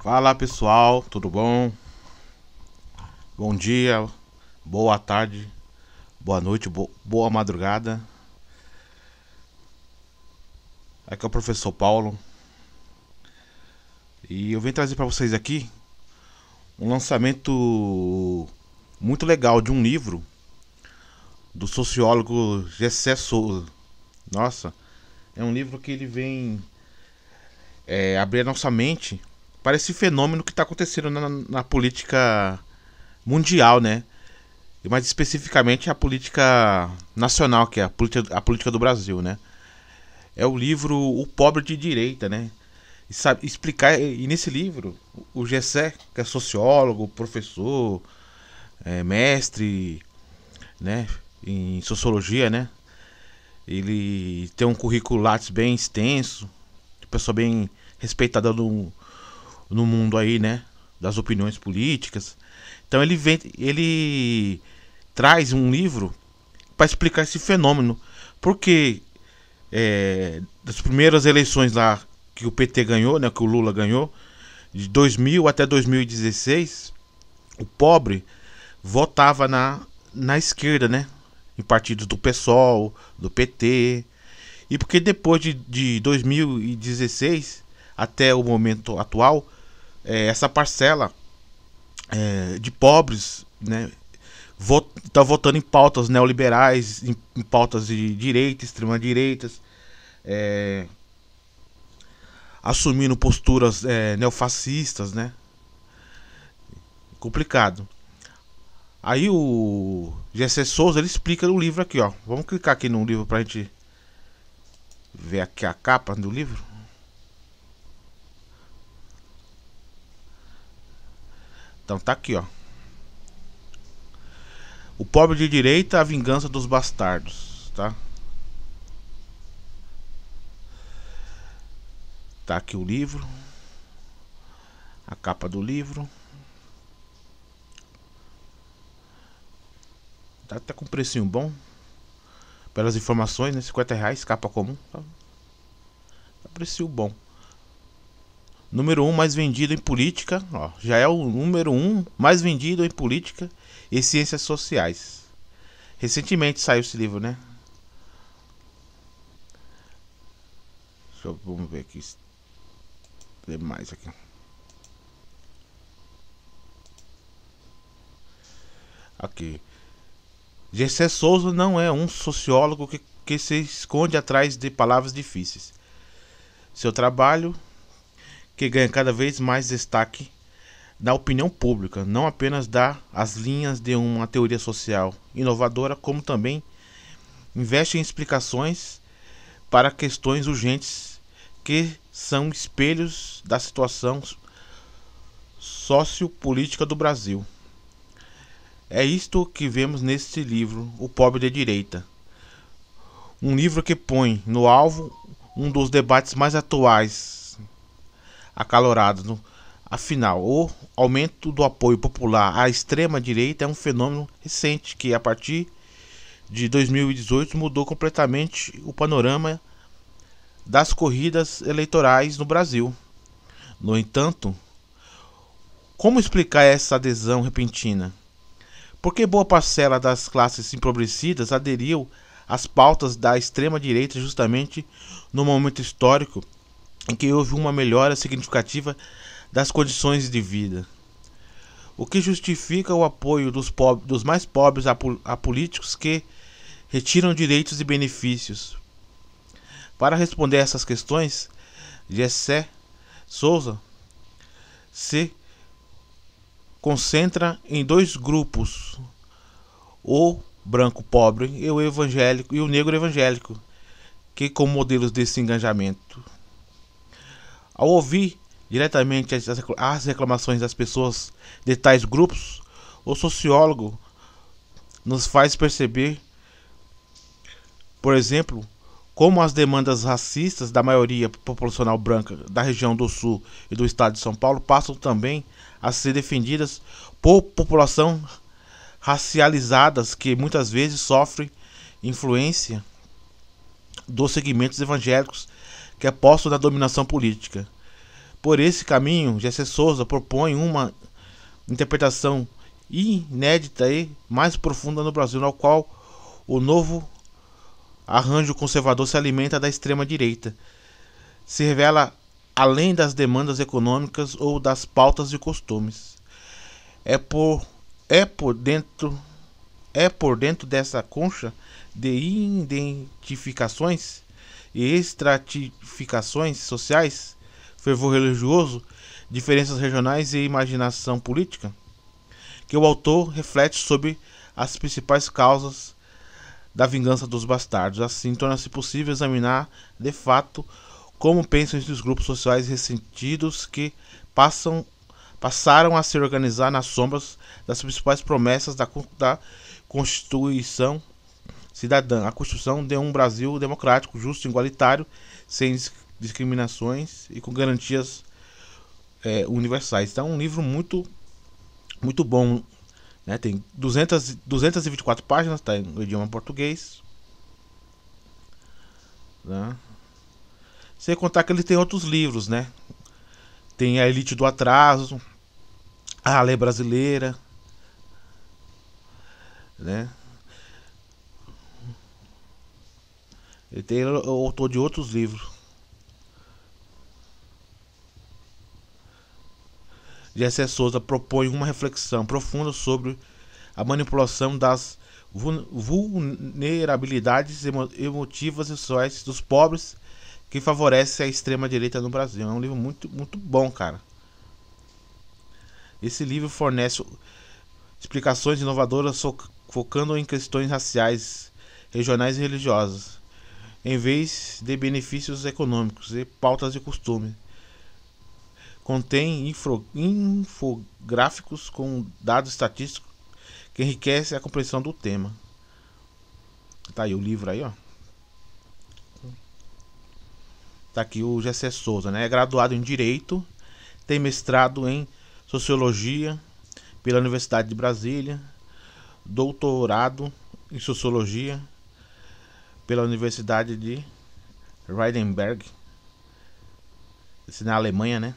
Fala pessoal, tudo bom? Bom dia, boa tarde, boa noite, boa madrugada. Aqui é o professor Paulo e eu venho trazer para vocês aqui um lançamento muito legal de um livro do sociólogo Gessé Souza. Nossa, é um livro que ele vem abrir a nossa mente para esse fenômeno que está acontecendo na política mundial, né? E mais especificamente a política nacional, que é a política do Brasil, né? É o livro O Pobre de Direita, né? E sabe explicar, e nesse livro, o Gessé, que é sociólogo, professor, mestre, né, em sociologia, né? Ele tem um currículo Lattes bem extenso, pessoa bem respeitada no mundo aí, né? Das opiniões políticas. Então ele traz um livro para explicar esse fenômeno. Porque das primeiras eleições lá que o PT ganhou, né, que o Lula ganhou, de 2000 até 2016, o pobre votava na esquerda, né, em partidos do PSOL, do PT. E porque depois de 2016 até o momento atual, essa parcela de pobres, né, está votando em pautas neoliberais, em pautas de direita, extrema direitas, assumindo posturas neofascistas, né? Complicado. Aí o Gessé Souza ele explica no livro aqui, ó. Vamos clicar aqui no livro pra gente ver aqui a capa do livro. Então tá aqui, ó. O Pobre de Direita, a Vingança dos Bastardos, tá? Tá aqui o livro, a capa do livro. Tá até com um precinho bom. Pelas informações, né? R$ 50, capa comum. Tá precinho bom. Número 1 mais vendido em política, ó, já é o número 1 mais vendido em política e ciências sociais. Recentemente saiu esse livro, né? Vamos ver aqui. Tem mais aqui. Aqui. Gessé Souza não é um sociólogo que se esconde atrás de palavras difíceis. Seu trabalho, que ganha cada vez mais destaque na opinião pública, não apenas dá as linhas de uma teoria social inovadora, como também investe em explicações para questões urgentes que são espelhos da situação sociopolítica do Brasil. É isto que vemos neste livro, O Pobre de Direita. Um livro que põe no alvo um dos debates mais atuais, acalorados. Afinal, o aumento do apoio popular à extrema-direita é um fenômeno recente que, a partir de 2018, mudou completamente o panorama das corridas eleitorais no Brasil. No entanto, como explicar essa adesão repentina? Porque boa parcela das classes empobrecidas aderiu às pautas da extrema-direita justamente no momento histórico em que houve uma melhora significativa das condições de vida. O que justifica o apoio dos mais pobres a políticos que retiram direitos e benefícios? Para responder a essas questões, Gessé Souza se concentra em dois grupos: o branco pobre e o evangélico e o negro evangélico, que como modelos desse engajamento. Ao ouvir diretamente as reclamações das pessoas de tais grupos, o sociólogo nos faz perceber, por exemplo, como as demandas racistas da maioria populacional branca da região do Sul e do estado de São Paulo passam também a ser defendidas por população racializadas que muitas vezes sofrem influência dos segmentos evangélicos que apostam na dominação política. Por esse caminho, Gessé Souza propõe uma interpretação inédita e mais profunda no Brasil, no qual o novo arranjo conservador se alimenta da extrema-direita, se revela além das demandas econômicas ou das pautas de costumes. É por dentro dessa concha de identificações e estratificações sociais, fervor religioso, diferenças regionais e imaginação política, que o autor reflete sobre as principais causas da vingança dos bastardos. Assim, torna-se possível examinar, de fato, como pensam esses grupos sociais ressentidos que passaram a se organizar nas sombras das principais promessas da Constituição cidadã, a construção de um Brasil democrático, justo, igualitário, sem discriminações e com garantias universais. Então, é um livro muito bom, né? Tem 224 páginas, está em idioma português, né? Sem contar que ele tem outros livros, né? Tem A Elite do Atraso, A Lei Brasileira, né? Ele tem o autor de outros livros. Gessé Souza propõe uma reflexão profunda sobre a manipulação das vulnerabilidades emotivas e sociais dos pobres que favorece a extrema-direita no Brasil. É um livro muito bom, cara. Esse livro fornece explicações inovadoras focando em questões raciais, regionais e religiosas, em vez de benefícios econômicos e pautas de costume. Contém infográficos com dados estatísticos que enriquecem a compreensão do tema. Tá aí o livro aí, ó. Tá aqui o Gessé Souza, né? É graduado em Direito, tem mestrado em Sociologia pela Universidade de Brasília, doutorado em Sociologia pela Universidade de Heidelberg, na Alemanha, né?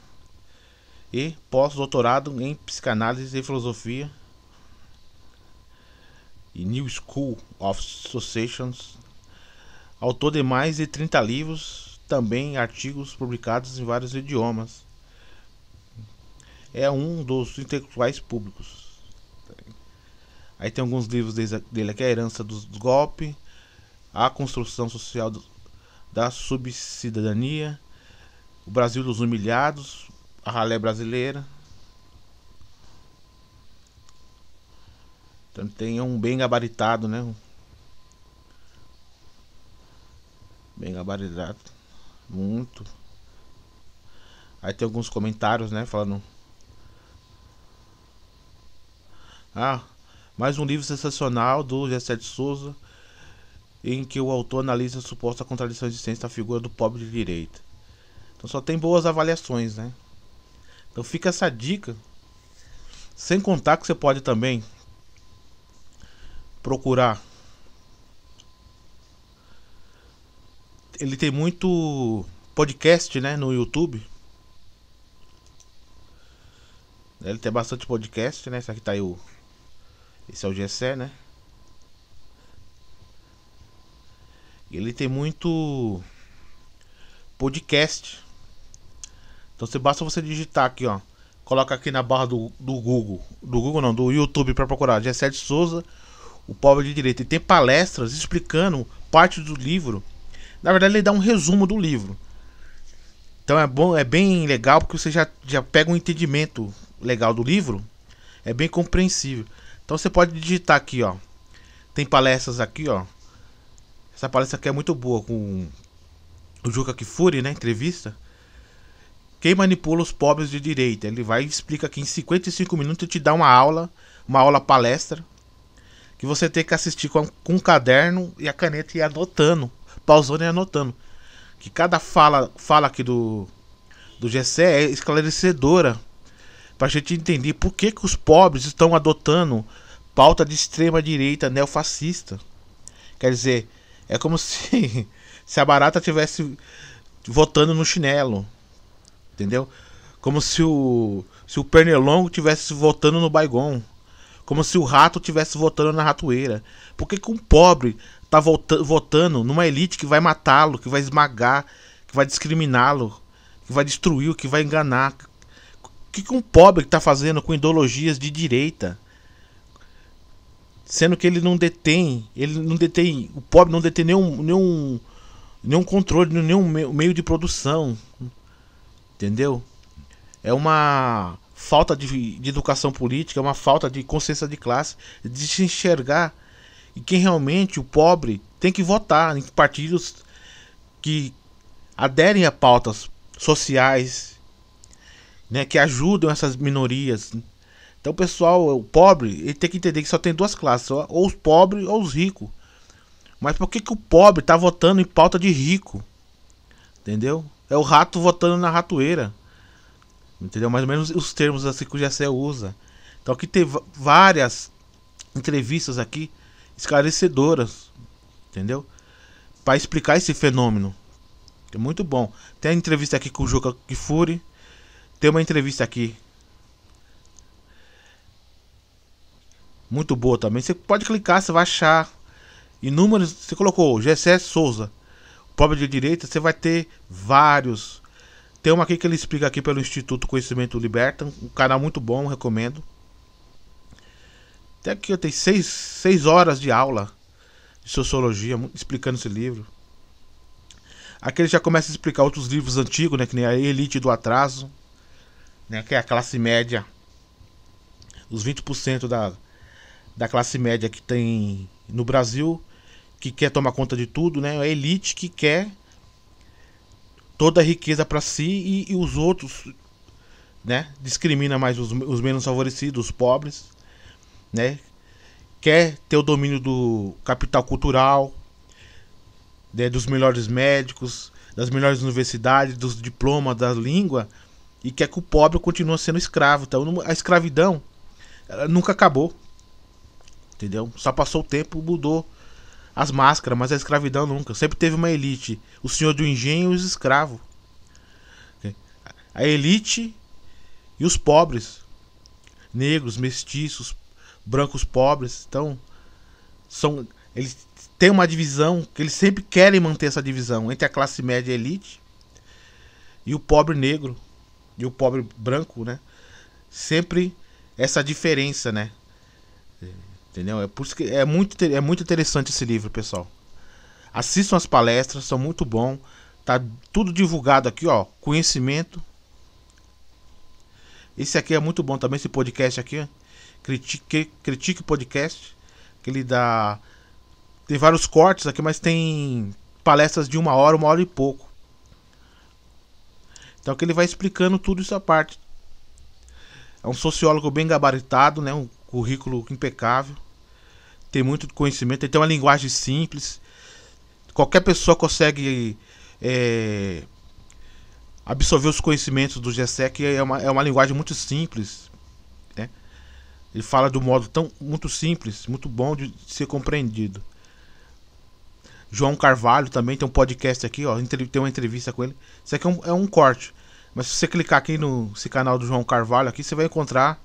E pós-doutorado em Psicanálise e Filosofia e New School of Associations. Autor de mais de 30 livros, também artigos publicados em vários idiomas. É um dos intelectuais públicos. Aí tem alguns livros dele aqui: A Herança dos Golpes, A Construção Social da Subcidadania, O Brasil dos Humilhados, A Ralé Brasileira. Então tem um bem gabaritado, né? Bem gabaritado. Muito. Aí tem alguns comentários, né? Falando: mais um livro sensacional do Gessé de Souza, em que o autor analisa a suposta contradição existente da figura do pobre de direita. Então só tem boas avaliações, né? Então fica essa dica. Sem contar que você pode também procurar. Ele tem muito podcast, né, no YouTube. Ele tem bastante podcast, né? Esse aqui tá aí esse é o Gessé, né? Ele tem muito podcast. Então basta você digitar aqui, ó. Coloca aqui na barra do Google. Do Google não, do YouTube, para procurar Gessé de Souza, O Pobre de Direita. E tem palestras explicando parte do livro. Na verdade, ele dá um resumo do livro. Então é bom, é bem legal, porque você já pega um entendimento legal do livro. É bem compreensível. Então você pode digitar aqui, ó. Tem palestras aqui, ó. Essa palestra aqui é muito boa, com o Juca Kfouri, né? Entrevista. Quem manipula os pobres de direita. Ele vai e explica aqui em 55 minutos e te dá uma aula palestra, que você tem que assistir com um caderno e a caneta e ir anotando, pausando e anotando. Que cada fala aqui do Gessé é esclarecedora, pra gente entender por que os pobres estão adotando pauta de extrema direita neofascista. Quer dizer, é como se a barata estivesse votando no chinelo. Entendeu? Como se o Pernilongo tivesse votando no Baigon. Como se o rato tivesse votando na ratoeira. Por que um pobre tá votando numa elite que vai matá-lo, que vai esmagar, que vai discriminá-lo, que vai destruir, que vai enganar? O que um pobre está fazendo com ideologias de direita? Sendo que o pobre não detém nenhum controle, nenhum meio de produção, entendeu? É uma falta de educação política, é uma falta de consciência de classe, de se enxergar e quem realmente o pobre tem que votar em partidos que aderem a pautas sociais, né, que ajudam essas minorias. Então, o pessoal, o pobre, ele tem que entender que só tem duas classes, ou os pobres ou os ricos. Mas por que o pobre tá votando em pauta de rico? Entendeu? É o rato votando na ratoeira. Entendeu? Mais ou menos os termos assim que o Gessé usa. Então aqui tem várias entrevistas aqui esclarecedoras, entendeu? Para explicar esse fenômeno. É muito bom. Tem a entrevista aqui com o Juca Kfouri. Tem uma entrevista aqui muito boa também. Você pode clicar, você vai achar inúmeros. Você colocou Gessé Souza, pobre de direita, você vai ter vários. Tem uma aqui que ele explica aqui pelo Instituto Conhecimento Liberta, um canal muito bom, recomendo. Até aqui eu tenho 6 horas de aula de sociologia explicando esse livro. Aqui ele já começa a explicar outros livros antigos, né, que nem a Elite do Atraso, né, que é a classe média, os 20% da classe média que tem no Brasil, que quer tomar conta de tudo, né, a elite que quer toda a riqueza para si e os outros, né, discrimina mais os menos favorecidos, os pobres, né, quer ter o domínio do capital cultural, né, dos melhores médicos, das melhores universidades, dos diplomas, da língua, e quer que o pobre continue sendo escravo. Então a escravidão ela nunca acabou, entendeu? Só passou o tempo, mudou as máscaras, mas a escravidão nunca. Sempre teve uma elite, o senhor do engenho e os escravos. A elite e os pobres, negros, mestiços, brancos pobres. Então eles têm uma divisão que eles sempre querem manter essa divisão entre a classe média e a elite e o pobre negro e o pobre branco, né? Sempre essa diferença, né? Entendeu? É por isso que é muito interessante esse livro, pessoal. Assistam as palestras, são muito bom. Tá tudo divulgado aqui, ó. Conhecimento. Esse aqui é muito bom também, esse podcast aqui, ó. Critique Podcast, que ele dá. Tem vários cortes aqui, mas tem palestras de 1 hora e pouco. Então que ele vai explicando tudo isso à parte. É um sociólogo bem gabaritado, né? Um currículo impecável. Tem muito conhecimento, ele tem uma linguagem simples. Qualquer pessoa consegue absorver os conhecimentos do Gessé, que é uma linguagem muito simples, né? Ele fala de um modo muito simples, muito bom de ser compreendido. João Carvalho também tem um podcast aqui, ó, tem uma entrevista com ele. Isso aqui é um corte, mas se você clicar aqui nesse canal do João Carvalho aqui, você vai encontrar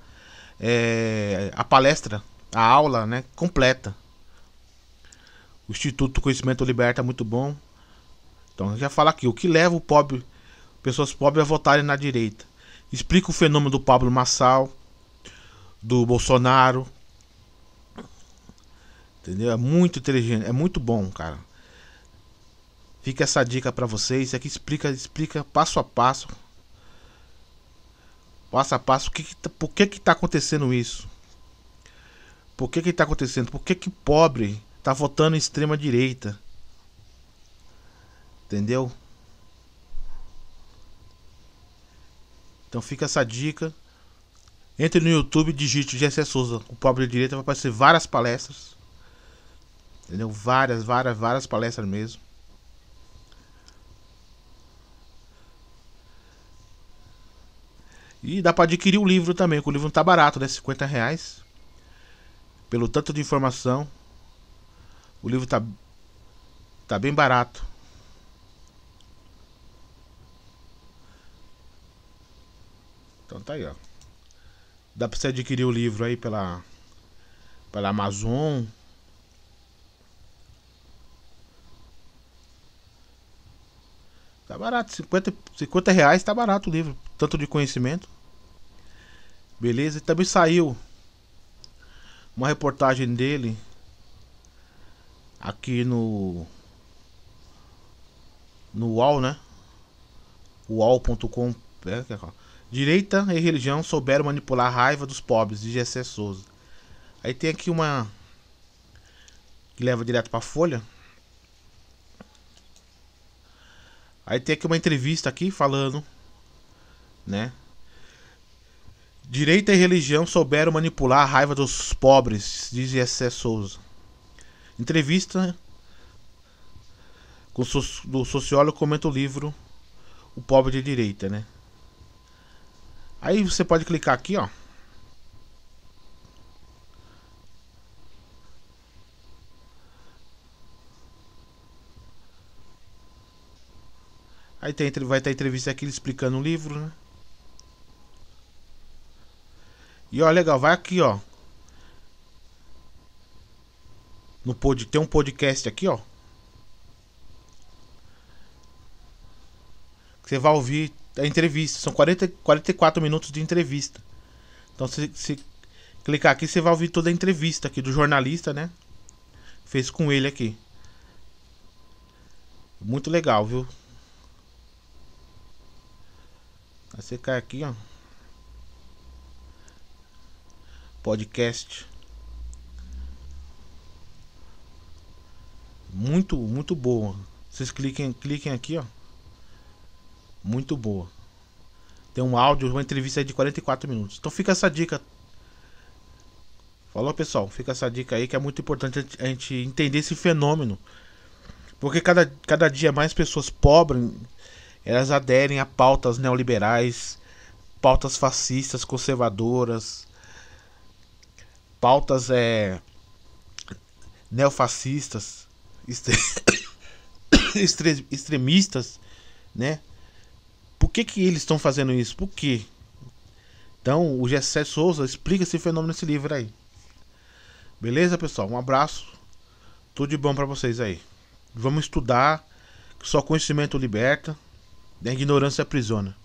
a palestra, a aula, né, completa. O Instituto Conhecimento Liberta é muito bom. Então já fala aqui, o que leva pessoas pobres a votarem na direita. Explica o fenômeno do Pablo Marçal, do Bolsonaro. Entendeu? É muito inteligente, é muito bom, cara. Fica essa dica pra vocês. Isso aqui explica passo a passo. Passo a passo, por que tá acontecendo isso? Por que tá acontecendo? Por que pobre tá votando em extrema direita? Entendeu? Então fica essa dica. Entre no YouTube e digite Gessé Souza, o pobre de direita, vai aparecer várias palestras. Entendeu? Várias palestras mesmo. E dá pra adquirir o livro também, que o livro não tá barato, né? R$50. Pelo tanto de informação, o livro tá bem barato. tá aí, ó. Dá pra você adquirir o livro aí pela Amazon. Tá barato, 50 reais tá barato o livro. Tanto de conhecimento. Beleza? E também saiu uma reportagem dele aqui no UOL, né? UOL.com. Direita e religião souberam manipular a raiva dos pobres, de Gessé Souza. Aí tem aqui uma que leva direto pra Folha. Aí tem aqui uma entrevista aqui falando, né? Direita e religião souberam manipular a raiva dos pobres, diz Gessé Souza. Entrevista do sociólogo comenta o livro O Pobre de Direita, né? Aí você pode clicar aqui, ó. Aí vai ter entrevista aqui explicando o livro, né? E ó, legal, vai aqui, ó. Tem um podcast aqui, ó. Você vai ouvir a entrevista. São 44 minutos de entrevista. Então se clicar aqui, você vai ouvir toda a entrevista aqui do jornalista, né? Fez com ele aqui. Muito legal, viu? Aí você cai aqui, ó. Podcast. Muito boa. Vocês cliquem aqui, ó. Muito boa. Tem um áudio, uma entrevista aí de 44 minutos. Então fica essa dica. Falou, pessoal? Fica essa dica aí que é muito importante a gente entender esse fenômeno. Porque cada dia mais pessoas pobres, elas aderem a pautas neoliberais, pautas fascistas, conservadoras, pautas neofascistas, extremistas, né? Por que eles estão fazendo isso? Por quê? Então, o Gessé Souza explica esse fenômeno nesse livro aí. Beleza, pessoal? Um abraço. Tudo de bom pra vocês aí. Vamos estudar, que só conhecimento liberta, e a ignorância aprisiona.